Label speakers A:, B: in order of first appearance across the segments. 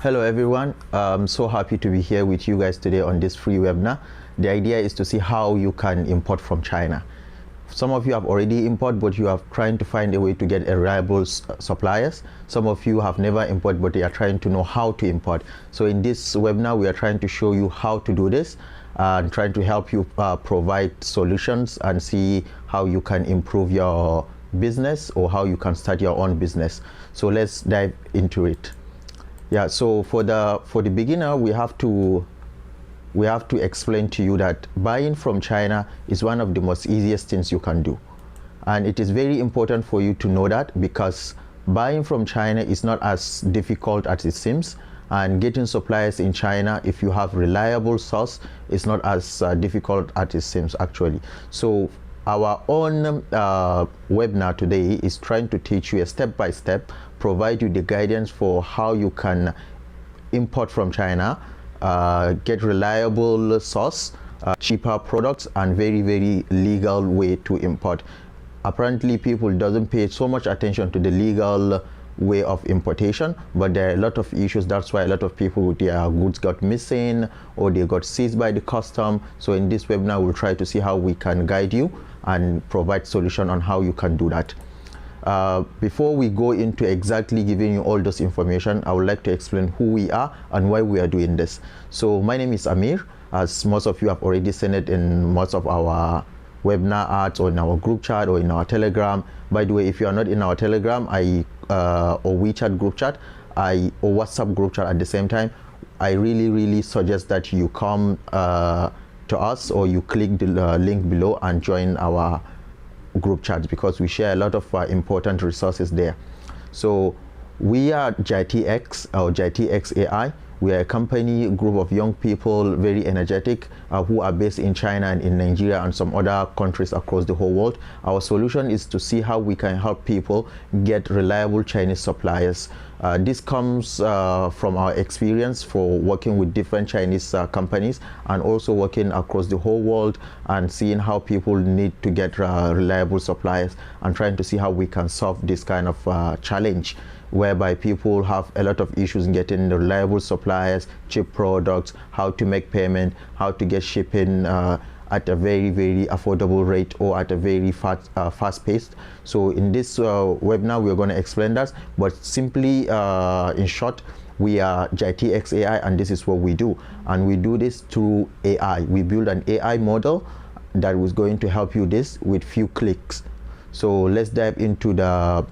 A: Hello everyone, I'm so happy to be here with you guys today on this free webinar. The idea is to see how you can import from China. Some of you have already imported, but you are trying to find a way to get reliable suppliers. Some of you have never imported, but they are trying to know how to import. So in this webinar, we are trying to show you how to do this and trying to help you provide solutions and see how you can improve your business or how you can start your own business. So let's dive into it. Yeah, so for the beginner, we have to explain to you that buying from China is one of the most easiest things you can do. And it is very important for you to know that, because buying from China is not as difficult as it seems, and getting suppliers in China, if you have reliable source, is not as difficult as it seems actually. So our own webinar today is trying to teach you a step-by-step, provide you the guidance for how you can import from China, get reliable source, cheaper products, and very legal way to import. Apparently people doesn't pay so much attention to the legal way of importation, but there are a lot of issues. That's why a lot of people, their goods got missing or they got seized by the custom. So in this webinar, we'll try to see how we can guide you and provide solution on how you can do that. Before we go into exactly giving you all this information, I would like to explain who we are and why we are doing this. So my name is Amir, as most of you have already seen it in most of our webinar ads or in our group chat or in our Telegram. By the way, if you are not in our Telegram or WeChat group chat, or WhatsApp group chat at the same time, I really suggest that you come to us, or you click the link below and join our group chats, because we share a lot of important resources there. So we are JateeX or JateeX AI. We are a company, group of young people, very energetic, who are based in China and in Nigeria and some other countries across the whole world. Our solution is to see how we can help people get reliable Chinese suppliers. This comes from our experience for working with different Chinese companies, and also working across the whole world and seeing how people need to get reliable suppliers, and trying to see how we can solve this kind of challenge, whereby people have a lot of issues in getting the reliable suppliers, cheap products, how to make payment, how to get shipping at a very affordable rate or at a very fast pace. So in this webinar, we're going to explain that, but simply in short, we are JateeX AI, and this is what we do. And we do this through AI. We build an AI model that was going to help you this with few clicks. So let's dive into the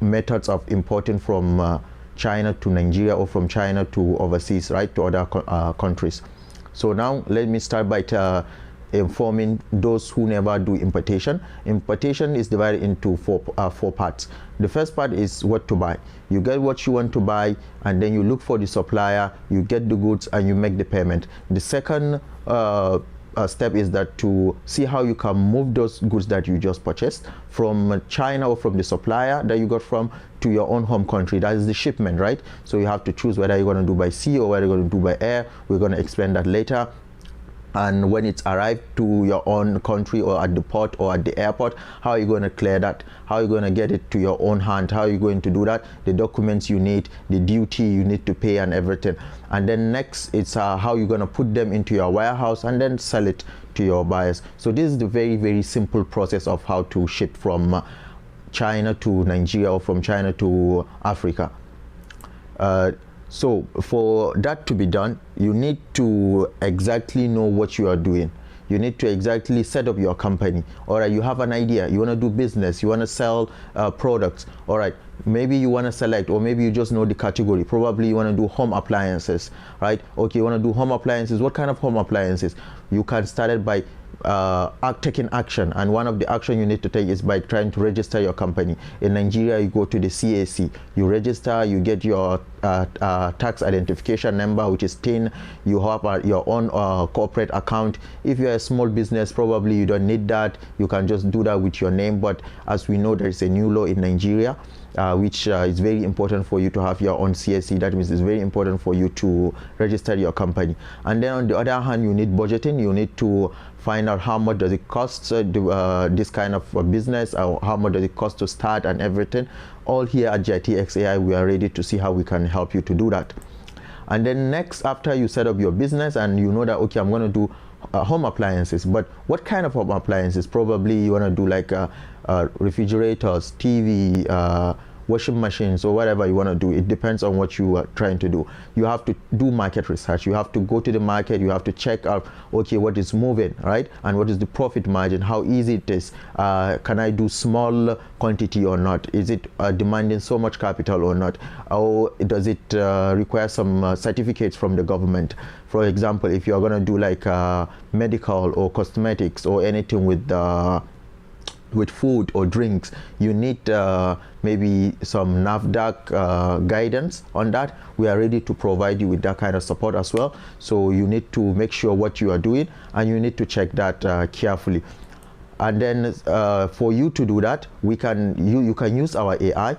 A: methods of importing from China to Nigeria, or from China to overseas, right, to other countries. So now let me start by informing those who never do importation. Importation is divided into four parts. The first part is what to buy. You get what you want to buy, and then you look for the supplier, you get the goods, and you make the payment. The second step is that to see how you can move those goods that you just purchased from China or from the supplier that you got from to your own home country. That is the shipment, right? So you have to choose whether you're going to do by sea or whether you're going to do by air. We're going to explain that later. And when it's arrived to your own country or at the port or at the airport, how are you going to clear that? How are you going to get it to your own hand? How are you going to do that? The documents you need, the duty you need to pay, and everything. And then next, it's how you're going to put them into your warehouse and then sell it to your buyers. So this is the very simple process of how to ship from China to Nigeria or from China to Africa. So for that to be done, you need to exactly know what you are doing. You need to exactly set up your company. All right, you have an idea, you want to do business, you want to sell products. All right, maybe you want to select, or maybe you just know the category. Probably you want to do home appliances, right? Okay, you want to do home appliances. What kind of home appliances? You can start it by taking action, and one of the action you need to take is by trying to register your company. In Nigeria, you go to the CAC, you register, you get your tax identification number, which is TIN. You have your own corporate account. If you're a small business, probably you don't need that. You can just do that with your name. But as we know, there is a new law in Nigeria which is very important for you to have your own CSC. That means it's very important for you to register your company. And then on the other hand, you need budgeting. You need to find out how much does it cost this kind of business, or how much does it cost to start and everything. All here at JateeX AI, we are ready to see how we can help you to do that. And then next, after you set up your business and you know that, okay, I'm going to do home appliances, but what kind of home appliances? Probably you want to do like refrigerators, TV, washing machines, or whatever you want to do. It depends on what you are trying to do. You have to do market research. You have to go to the market. You have to check out, okay, what is moving, right? And what is the profit margin? How easy it is? Can I do small quantity or not? Is it demanding so much capital or not? Or does it require some certificates from the government? For example, if you're going to do like medical or cosmetics or anything with food or drinks, you need maybe some NAFDAC guidance on that. We are ready to provide you with that kind of support as well. So you need to make sure what you are doing, and you need to check that carefully. And then for you to do that, you can use our AI,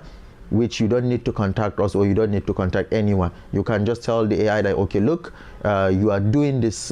A: which you don't need to contact us, or you don't need to contact anyone. You can just tell the AI that, okay, look, you are doing this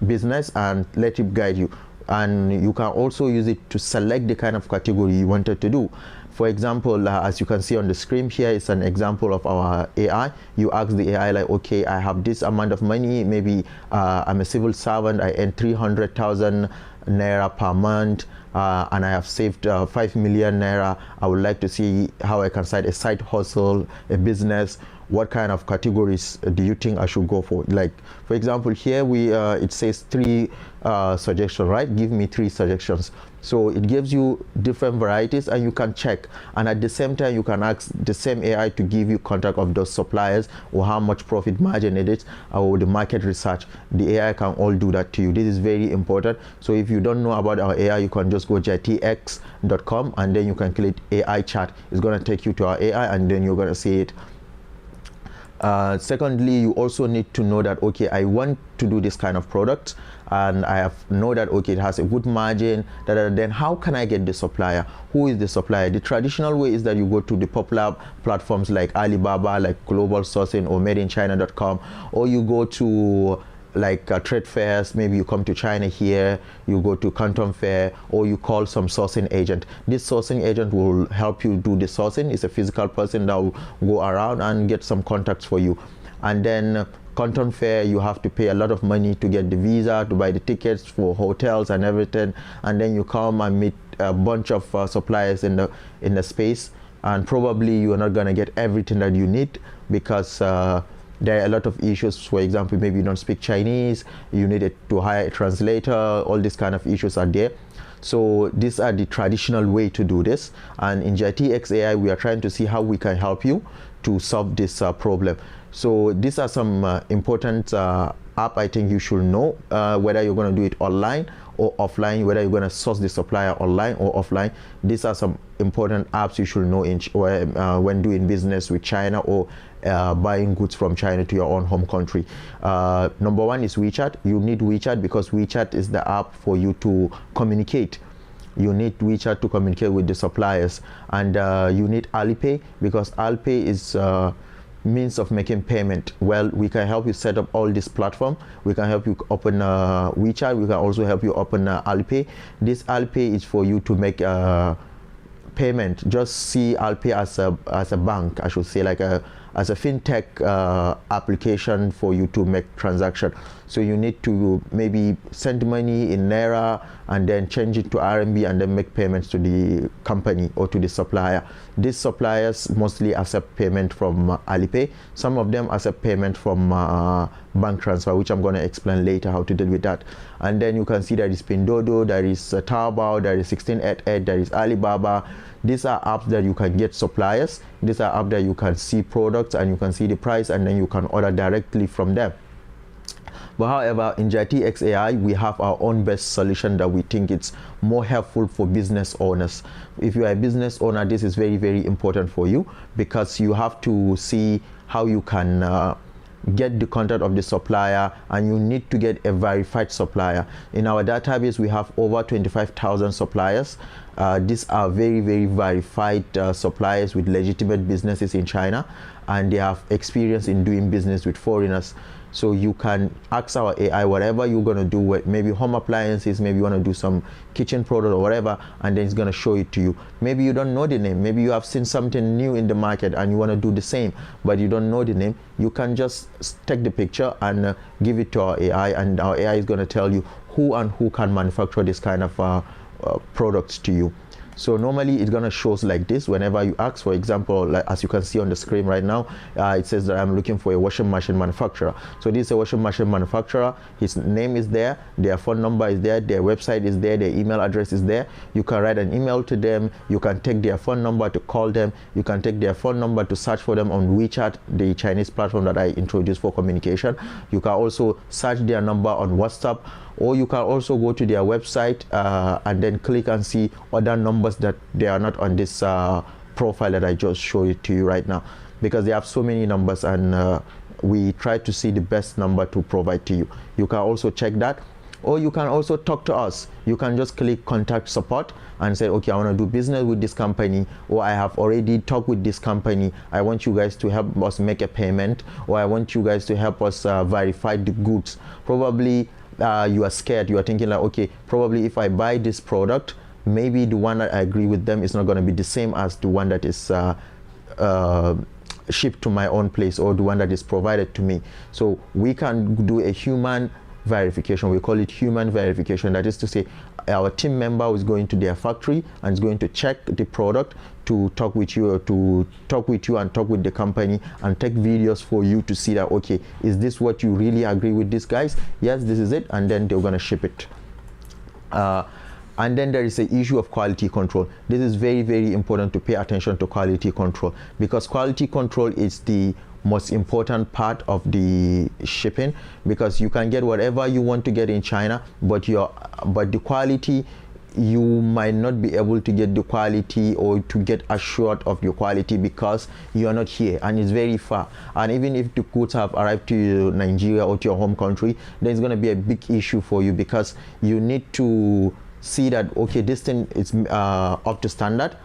A: business, and let it guide you. And you can also use it to select the kind of category you wanted to do. For example, as you can see on the screen here, is an example of our AI. You ask the AI like, okay, I have this amount of money, maybe I'm a civil servant, I earn 300,000 naira per month, and I have saved 5 million naira. I would like to see how I can start a side hustle, a business. What kind of categories do you think I should go for? Like, for example, here it says 3 suggestions, right? Give me 3 suggestions. So it gives you different varieties, and you can check. And at the same time, you can ask the same AI to give you contact of those suppliers, or how much profit margin it is, or the market research. The AI can all do that to you. This is very important. So if you don't know about our AI, you can just go JateeX.com, and then you can click AI chat. It's going to take you to our AI, and then you're going to see it. Secondly, you also need to know that, okay, I want to do this kind of product, and I know that, okay, it has a good margin. Then how can I get the supplier? Who is the supplier? The traditional way is that you go to the popular platforms like Alibaba, like Global Sourcing or MadeInChina.com, or you go to like trade fairs. Maybe you come to China here, you go to Canton Fair, or you call some sourcing agent. This sourcing agent will help you do the sourcing. It's a physical person that will go around and get some contacts for you. And then Canton Fair, you have to pay a lot of money to get the visa, to buy the tickets for hotels and everything. And then you come and meet a bunch of suppliers in the space, and probably you are not gonna get everything that you need, because there are a lot of issues. For example, maybe you don't speak Chinese, you need to hire a translator, all these kind of issues are there. So these are the traditional way to do this. And in JateeX AI, we are trying to see how we can help you to solve this problem. So these are some important app I think you should know, whether you're going to do it online or offline, whether you're going to source the supplier online or offline. These are some important apps you should know when doing business with China, or buying goods from China to your own home country. Number 1 is WeChat. You need WeChat because WeChat is the app for you to communicate. You need WeChat to communicate with the suppliers. And you need Alipay, because Alipay is means of making payment. Well, we can help you set up all this platform. We can help you open WeChat. We can also help you open Alipay. This Alipay is for you to make payment. Just see Alipay as a bank, I should say, like as a fintech application for you to make transaction. So you need to maybe send money in Naira and then change it to RMB and then make payments to the company or to the supplier. These suppliers mostly accept payment from Alipay. Some of them accept payment from bank transfer, which I'm going to explain later how to deal with that. And then you can see there is Pindodo, there is Taobao, there is 1688, there is Alibaba. These are apps that you can get suppliers. These are apps that you can see products and you can see the price, and then you can order directly from them. But however, in JateeX AI, we have our own best solution that we think it's more helpful for business owners. If you are a business owner, this is very, very important for you, because you have to see how you can get the contact of the supplier, and you need to get a verified supplier. In our database, we have over 25,000 suppliers. These are very, very verified suppliers with legitimate businesses in China, and they have experience in doing business with foreigners. So you can ask our AI whatever you're going to do, maybe home appliances, maybe you want to do some kitchen product or whatever, and then it's going to show it to you. Maybe you don't know the name, maybe you have seen something new in the market and you want to do the same, but you don't know the name. You can just take the picture and give it to our AI, and our AI is going to tell you who can manufacture this kind of products to you. So normally it's gonna show like this whenever you ask. For example, like as you can see on the screen right now, it says that I'm looking for a washing machine manufacturer. So this is a washing machine manufacturer. His name is there, their phone number is there, their website is there, their email address is there. You can write an email to them, you can take their phone number to call them, you can take their phone number to search for them on WeChat, the Chinese platform that I introduced for communication. You can also search their number on WhatsApp, or you can also go to their website and then click and see other numbers that they are not on this profile that I just showed it to you right now, because they have so many numbers, and we try to see the best number to provide to you. You can also check that, or you can also talk to us. You can just click contact support and say, okay, I want to do business with this company, or I have already talked with this company. I want you guys to help us make a payment, or I want you guys to help us verify the goods. Probably you are scared, you are thinking like, okay, probably if I buy this product, maybe the one that I agree with them is not going to be the same as the one that is shipped to my own place, or the one that is provided to me. So we can do a human verification. We call it human verification. That is to say, our team member is going to their factory and is going to check the product, to talk with you, or to talk with you and talk with the company and take videos for you to see that, okay, is this what you really agree with these guys? Yes, this is it. And then they're going to ship it. And then there is the issue of quality control. This is very, very important to pay attention to quality control, because quality control is the most important part of the shipping, because you can get whatever you want to get in China, but the quality, you might not be able to get the quality or to get assured of your quality because you are not here and it's very far. And even if the goods have arrived to Nigeria or to your home country, then it's going to be a big issue for you, because you need to see that, okay, this thing is up to standard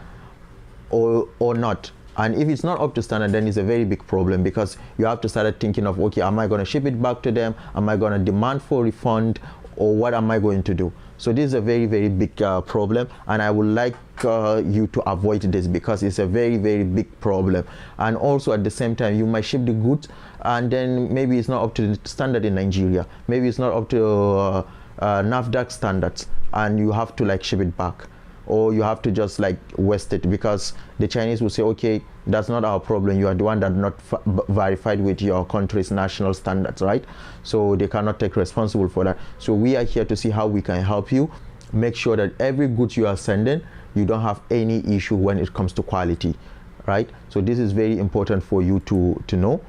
A: or not. And if it's not up to standard, then it's a very big problem, because you have to start thinking of, okay, am I going to ship it back to them? Am I going to demand for refund? Or what am I going to do? So this is a very, very big problem, and I would like you to avoid this, because it's a very, very big problem. And also at the same time, you might ship the goods and then maybe it's not up to the standard in Nigeria. Maybe it's not up to NAFDAC standards, and you have to like ship it back, or you have to just like waste it, because the Chinese will say, okay, that's not our problem, you are the one that not verified with your country's national standards, right? So they cannot take responsible for that. So we are here to see how we can help you make sure that every good you are sending, you don't have any issue when it comes to quality, right? So this is very important for you to know.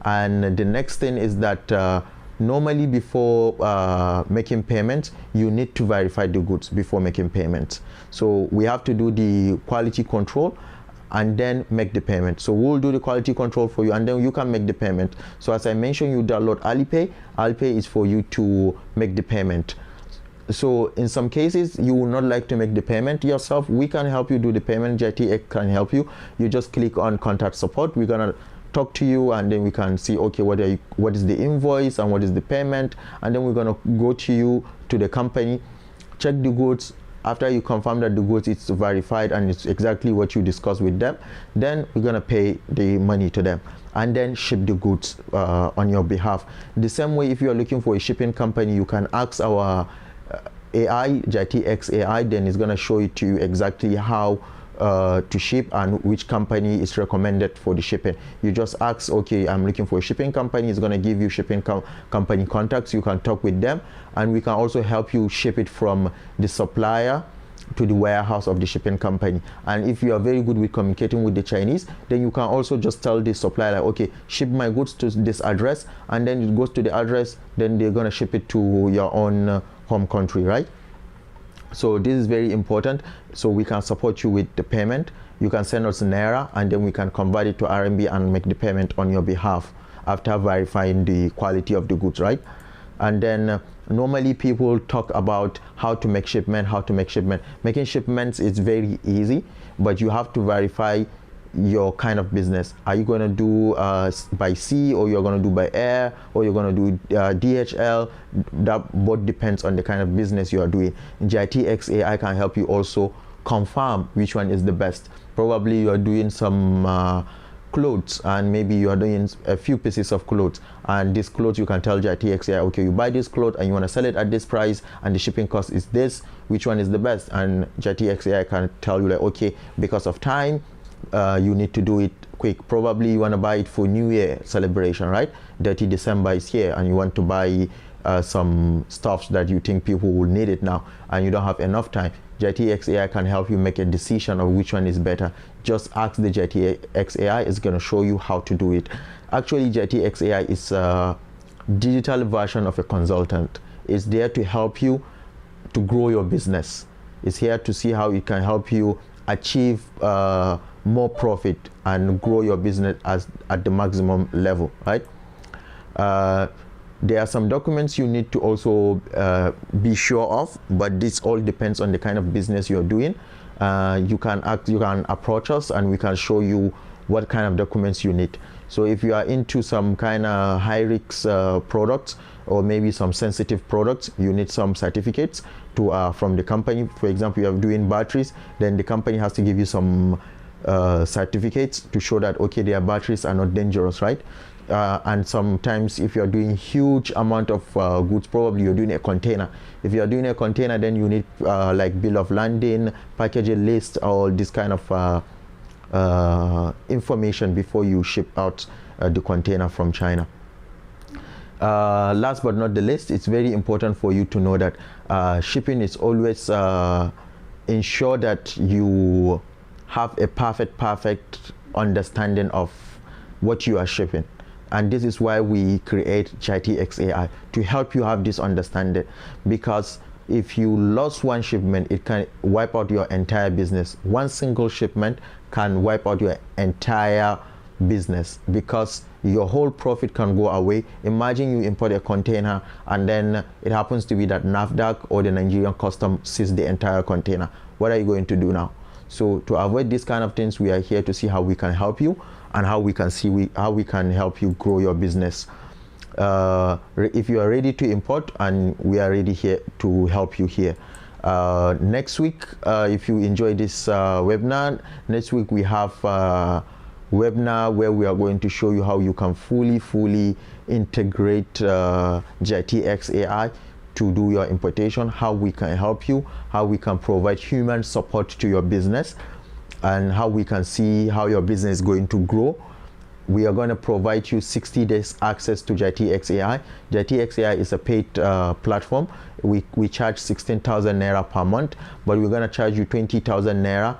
A: And the next thing is that normally before making payments, you need to verify the goods before making payments. So we have to do the quality control and then make the payment. So we'll do the quality control for you, and then you can make the payment. So as I mentioned, you download Alipay. Alipay is for you to make the payment. So in some cases, you will not like to make the payment yourself. We can help you do the payment. JateeX can help you. You just click on contact support. We're gonna talk to you, and then we can see, okay, what is the invoice and what is the payment, and then we're gonna go to you to the company, check the goods. After you confirm that the goods is verified and it's exactly what you discussed with them, then we're gonna pay the money to them and then ship the goods on your behalf. The same way, if you are looking for a shipping company, you can ask our AI, JateeX AI, then it's gonna show it to you exactly how to ship and which company is recommended for the shipping. You just ask, okay, I'm looking for a shipping company. It's going to give you shipping company contacts. You can talk with them, and we can also help you ship it from the supplier to the warehouse of the shipping company. And if you are very good with communicating with the Chinese, then you can also just tell the supplier, like, okay, ship my goods to this address, and then it goes to the address, then they're going to ship it to your own home country, right? So this is very important, so we can support you with the payment. You can send us Naira, and then we can convert it to RMB and make the payment on your behalf after verifying the quality of the goods, right? And then normally people talk about how to make shipment, Making shipments is very easy, but you have to verify your kind of business. Are you going to do by sea, or you're going to do by air, or you're going to do DHL? That both depends on the kind of business you are doing. JateeX AI can help you also confirm which one is the best. Probably you are doing some clothes, and maybe you are doing a few pieces of clothes, and this clothes you can tell JateeX AI, okay, you buy this cloth and you want to sell it at this price, and the shipping cost is this, which one is the best? And JateeX AI can tell you, like, okay, because of time, you need to do it quick. Probably you want to buy it for New Year celebration, right? Dirty December is here, and you want to buy some stuff that you think people will need it now, and you don't have enough time. JateeX AI can help you make a decision of which one is better. Just ask the JateeX AI, it's going to show you how to do it. Actually, JateeX AI is a digital version of a consultant. It's there to help you to grow your business. It's here to see how it can help you achieve more profit and grow your business at the maximum level, right? There are some documents you need to also be sure of, but this all depends on the kind of business you're doing. You can approach us, and we can show you what kind of documents you need. So if you are into some kind of high risk products, or maybe some sensitive products, you need some certificates to from the company. For example, you are doing batteries, then the company has to give you some certificates to show that, okay, their batteries are not dangerous, right? And sometimes if you're doing huge amount of goods, probably you're doing a container. If you're doing a container, then you need like bill of landing, packaging list, all this kind of information before you ship out the container from China. Last but not the least, it's very important for you to know that shipping is always ensure that you have a perfect understanding of what you are shipping. And this is why we create JateeX AI, to help you have this understanding. Because if you lost one shipment, it can wipe out your entire business. One single shipment can wipe out your entire business, because your whole profit can go away. Imagine you import a container, and then it happens to be that NAFDAC or the Nigerian custom sees the entire container. What are you going to do now? So to avoid these kind of things, we are here to see how we can help you, and how we can help you grow your business. If you are ready to import, and we are ready here to help you here. Next week, if you enjoy this webinar, next week we have a webinar where we are going to show you how you can fully integrate JateeX AI to do your importation, how we can help you, how we can provide human support to your business, and how we can see how your business is going to grow. We are going to provide you 60 days access to JateeX AI. JateeX AI is a paid platform. We charge 16,000 Naira per month, but we're going to charge you 20,000 Naira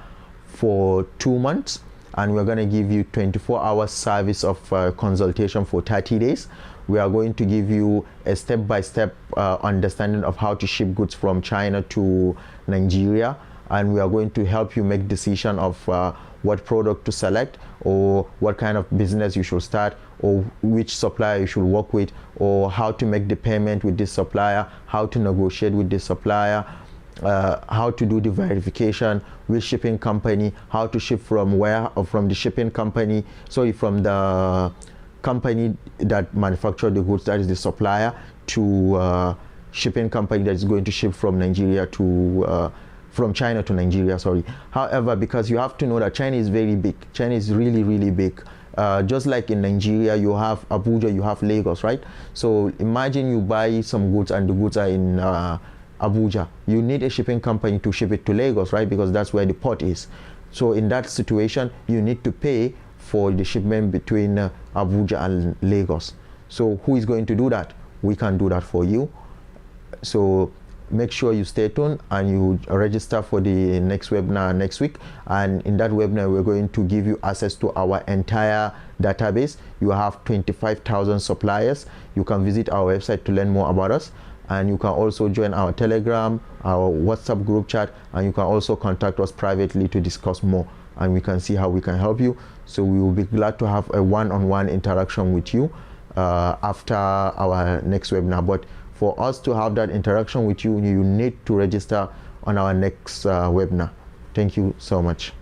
A: for 2 months, and we're going to give you 24-hour service of consultation for 30 days. We are going to give you a step-by-step understanding of how to ship goods from China to Nigeria, and we are going to help you make decision of what product to select, or what kind of business you should start, or which supplier you should work with, or how to make the payment with this supplier, how to negotiate with the supplier, how to do the verification with shipping company, how to ship from where, or from the shipping company, sorry, from the company that manufacture the goods, that is the supplier, to shipping company that is going to ship from Nigeria to from China to Nigeria, sorry. However, because you have to know that China is very big. China is really big. Just like in Nigeria, you have Abuja, you have Lagos, right? So imagine you buy some goods, and the goods are in Abuja. You need a shipping company to ship it to Lagos, right? Because that's where the port is. So in that situation, you need to pay for the shipment between Abuja and Lagos. So who is going to do that? We can do that for you. So make sure you stay tuned, and you register for the next webinar next week. And in that webinar, we're going to give you access to our entire database. You have 25,000 suppliers. You can visit our website to learn more about us, and you can also join our Telegram, our WhatsApp group chat, and you can also contact us privately to discuss more, and we can see how we can help you. So we will be glad to have a one-on-one interaction with you after our next webinar. But for us to have that interaction with you, you need to register on our next webinar. Thank you so much.